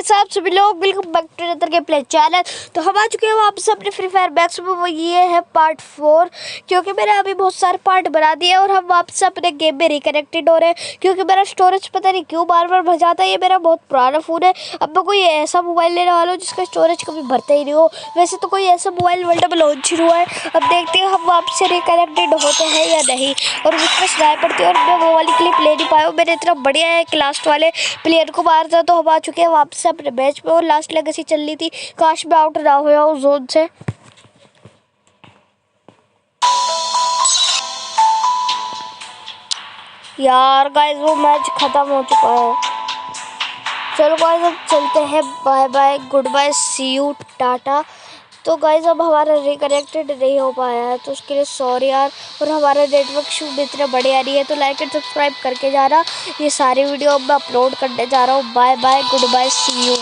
के साथ सभी लोग welcome back to another game play channel. तो हम आ चुके हैं वापस अपने फ्री फायर बैक्स में। वो ये है पार्ट 4, क्योंकि मैंने अभी बहुत सारे पार्ट बना दिए और हम वापस अपने गेम में रिकनेक्टेड हो रहे हैं। क्योंकि मेरा स्टोरेज पता नहीं क्यों बार बार भर जाता है। ये मेरा बहुत पुराना फ़ोन है। अब मैं कोई ऐसा मोबाइल लेने वाला हूँ जिसका स्टोरेज कभी भरता ही नहीं हो। वैसे तो कोई ऐसा मोबाइल वर्ल्ड में लॉन्च हुआ है। अब देखते हैं हम वापस से रिकनेक्टेड होते हैं या नहीं। और मुझ पर स्नाइपर थी और मैं वो वाली क्लिप ले नहीं पाया हूँ। मैंने इतना बढ़िया है कि लास्ट वाले प्लेयर को मार था। तो हम आ चुके हैं वापस से अपने मैच में और लास्ट लेगेसी चल रही थी। काश मैं आउट ना हुआ उस जोन से। यार गाइस वो मैच खत्म हो चुका है। चलो गाइस अब चलते हैं। Bye bye, good bye, see you, tata. तो गाइस अब हमारा रिकनेक्टेड नहीं हो पाया है तो उसके लिए सॉरी यार। और हमारा नेटवर्क इशू भी इतना बढ़िया नहीं है तो लाइक एंड सब्सक्राइब करके जाना। ये सारी वीडियो अब मैं अपलोड करने जा रहा हूँ। Bye bye, good bye, see you.